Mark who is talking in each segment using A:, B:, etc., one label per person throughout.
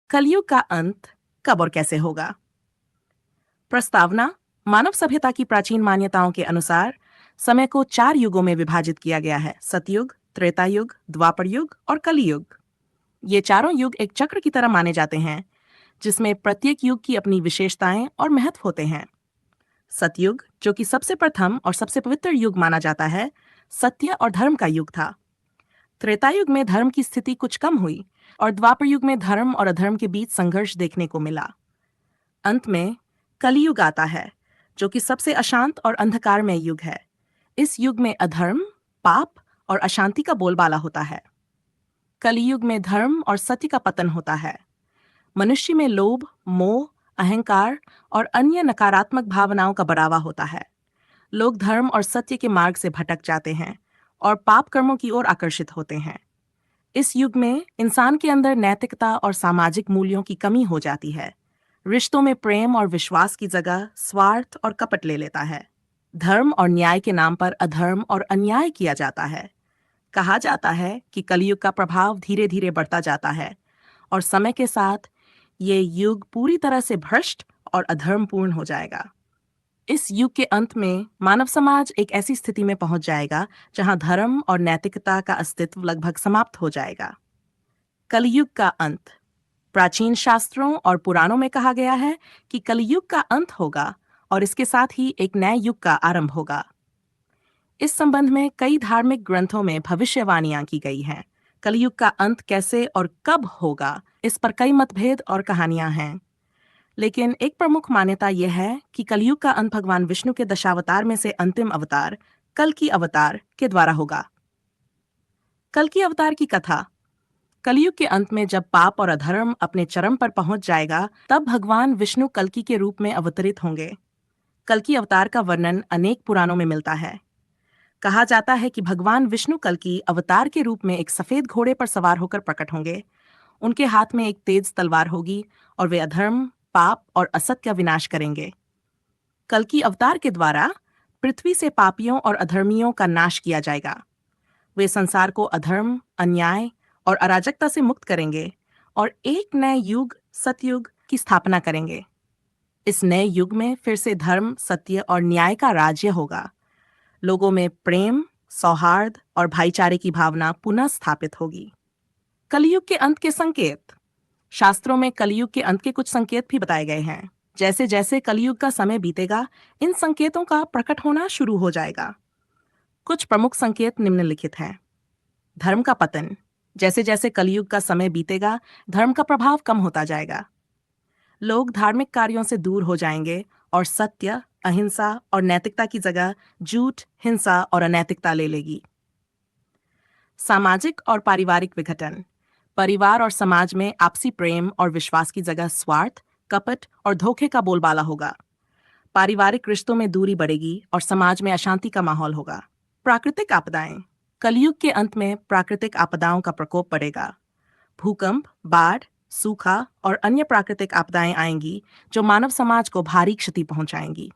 A: कलयुग का अंत कब और कैसे होगा? प्रस्तावना: मानव सभ्यता की प्राचीन मान्यताओं के अनुसार समय को 4 युगों में विभाजित किया गया है: सतयुग, त्रेता युग, द्वापर युग और कलियुग। ये चारों युग एक चक्र की तरह माने जाते हैं, जिसमें प्रत्येक युग की अपनी विशेषताएं और महत्व होते हैं। सतयुग, जो कि सबसे प्रथम और सबसे पवित्र युग माना जाता है, सत्य और धर्म का युग था। त्रेता युग में धर्म की स्थिति कुछ कम हुई और द्वापर युग में धर्म और अधर्म के बीच संघर्ष देखने को मिला। अंत में कलियुग आता है, जो कि सबसे अशांत और अंधकारमय युग है। इस युग में अधर्म, पाप और अशांति का बोलबाला होता है। कलियुग में धर्म और सत्य का पतन होता है। मनुष्य में लोभ, मोह, अहंकार और अन्य नकारात्मक भावनाओं का बढ़ावा होता है। लोग धर्म और सत्य के मार्ग से भटक जाते हैं और पाप कर्मों की ओर आकर्षित होते हैं। इस युग में इंसान के अंदर नैतिकता और सामाजिक मूल्यों की कमी हो जाती है। रिश्तों में प्रेम और विश्वास की जगह स्वार्थ और कपट ले लेता है। धर्म और न्याय के नाम पर अधर्म और अन्याय किया जाता है। कहा जाता है कि कलयुग का प्रभाव धीरे धीरे बढ़ता जाता है और समय के साथ ये युग पूरी तरह से भ्रष्ट और अधर्मपूर्ण हो जाएगा। इस युग के अंत में मानव समाज एक ऐसी स्थिति में पहुंच जाएगा जहां धर्म और नैतिकता का अस्तित्व लगभग समाप्त हो जाएगा। कलयुग का अंत: प्राचीन शास्त्रों और पुराणों में कहा गया है कि कलयुग का अंत होगा और इसके साथ ही एक नए युग का आरंभ होगा। इस संबंध में कई धार्मिक ग्रंथों में भविष्यवाणियां की गई हैं। कलयुग का अंत कैसे और कब होगा, इस पर कई मतभेद और कहानियां हैं। लेकिन एक प्रमुख मान्यता यह है कि कलयुग का अंत भगवान विष्णु के दशावतार में से अंतिम अवतार कल्कि अवतार के द्वारा होगा। कल्कि अवतार की कथा: कलयुग के अंत में जब पाप और अधर्म अपने चरम पर पहुंच जाएगा, तब भगवान विष्णु कल्कि के रूप में अवतरित होंगे। कल्कि अवतार का वर्णन अनेक पुराणों में मिलता है। कहा जाता है कि भगवान विष्णु कल्कि अवतार के रूप में एक सफेद घोड़े पर सवार होकर प्रकट होंगे। उनके हाथ में एक तेज तलवार होगी और वे अधर्म, पाप और असत का विनाश करेंगे। कल्कि अवतार के द्वारा पृथ्वी से पापियों और अधर्मियों का नाश किया जाएगा। वे संसार को अधर्म, अन्याय और अराजकता से मुक्त करेंगे और एक नए युग, सतयुग की स्थापना करेंगे। इस नए युग में फिर से धर्म, सत्य और न्याय का राज्य होगा। लोगों में प्रेम, सौहार्द और भाईचारे की भावना पुनः स्थापित होगी। कलयुग के अंत के संकेत: शास्त्रों में कलयुग के अंत के कुछ संकेत भी बताए गए हैं। जैसे जैसे कलयुग का समय बीतेगा, इन संकेतों का प्रकट होना शुरू हो जाएगा। कुछ प्रमुख संकेत निम्नलिखित हैं। धर्म का पतन: जैसे जैसे कलयुग का समय बीतेगा, धर्म का प्रभाव कम होता जाएगा। लोग धार्मिक कार्यों से दूर हो जाएंगे और सत्य, अहिंसा और नैतिकता की जगह झूठ, हिंसा और अनैतिकता ले लेगी। सामाजिक और पारिवारिक विघटन: परिवार और समाज में आपसी प्रेम और विश्वास की जगह स्वार्थ, कपट और धोखे का बोलबाला होगा। पारिवारिक रिश्तों में दूरी बढ़ेगी और समाज में अशांति का माहौल होगा। प्राकृतिक आपदाएं: कलयुग के अंत में प्राकृतिक आपदाओं का प्रकोप बढ़ेगा। भूकंप, बाढ़, सूखा और अन्य प्राकृतिक आपदाएं आएंगी जो मानव समाज को भारी क्षति पहुंचाएंगी।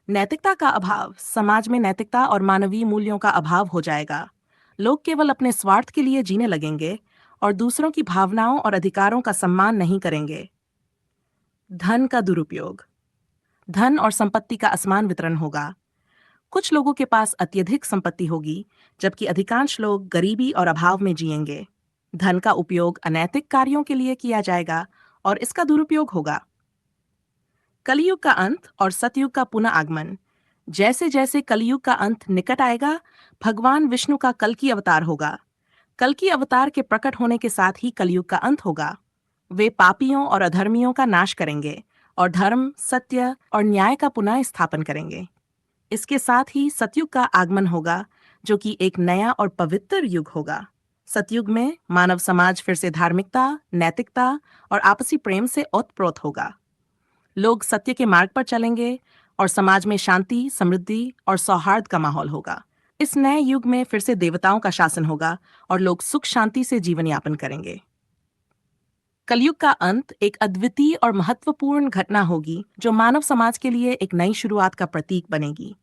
A: नैतिकता का अभाव: समाज में नैतिकता और मानवीय मूल्यों का अभाव हो जाएगा। लोग केवल अपने स्वार्थ के लिए जीने लगेंगे और दूसरों की भावनाओं और अधिकारों का सम्मान नहीं करेंगे। धन का दुरुपयोग: धन और संपत्ति का असमान वितरण होगा। कुछ लोगों के पास अत्यधिक संपत्ति होगी, जबकि अधिकांश लोग गरीबी और अभाव में जिएंगे। धन का उपयोग अनैतिक कार्यों के लिए किया जाएगा और इसका दुरुपयोग होगा। कलयुग का अंत और सतयुग का पुनः आगमन: जैसे जैसे कलयुग का अंत निकट आएगा, भगवान विष्णु का कल्कि अवतार होगा। कल्कि अवतार के प्रकट होने के साथ ही कलयुग का अंत होगा। वे पापियों और अधर्मियों का नाश करेंगे और धर्म, सत्य और न्याय का पुनः स्थापन करेंगे। इसके साथ ही सतयुग का आगमन होगा, जो कि एक नया और पवित्र युग होगा। सतयुग में मानव समाज फिर से धार्मिकता, नैतिकता और आपसी प्रेम से ओतप्रोत होगा। लोग सत्य के मार्ग पर चलेंगे और समाज में शांति, समृद्धि और सौहार्द का माहौल होगा। इस नए युग में फिर से देवताओं का शासन होगा और लोग सुख शांति से जीवन यापन करेंगे। कलयुग का अंत एक अद्वितीय और महत्वपूर्ण घटना होगी जो मानव समाज के लिए एक नई शुरुआत का प्रतीक बनेगी।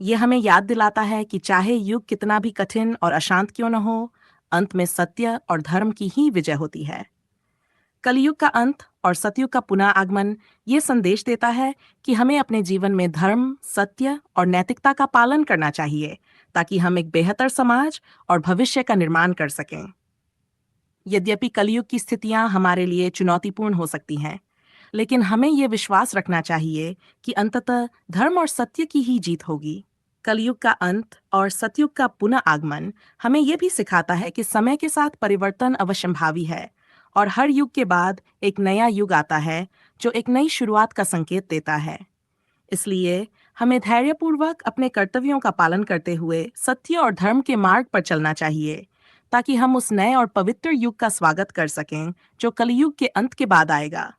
A: यह हमें याद दिलाता है कि चाहे युग कितना भी कठिन और अशांत क्यों न हो, अंत में सत्य और धर्म की ही विजय होती है। कलयुग का अंत और सतयुग का पुनः आगमन ये संदेश देता है कि हमें अपने जीवन में धर्म, सत्य और नैतिकता का पालन करना चाहिए ताकि हम एक बेहतर समाज और भविष्य का निर्माण कर सकें। यद्यपि कलयुग की स्थितियां हमारे लिए चुनौतीपूर्ण हो सकती हैं, लेकिन हमें ये विश्वास रखना चाहिए कि अंततः धर्म और सत्य की ही जीत होगी। कलयुग का अंत और सतयुग का पुनः आगमन हमें यह भी सिखाता है कि समय के साथ परिवर्तन अवश्यंभावी है और हर युग के बाद एक नया युग आता है जो एक नई शुरुआत का संकेत देता है। इसलिए हमें धैर्यपूर्वक अपने कर्तव्यों का पालन करते हुए सत्य और धर्म के मार्ग पर चलना चाहिए ताकि हम उस नए और पवित्र युग का स्वागत कर सकें जो कलयुग के अंत के बाद आएगा।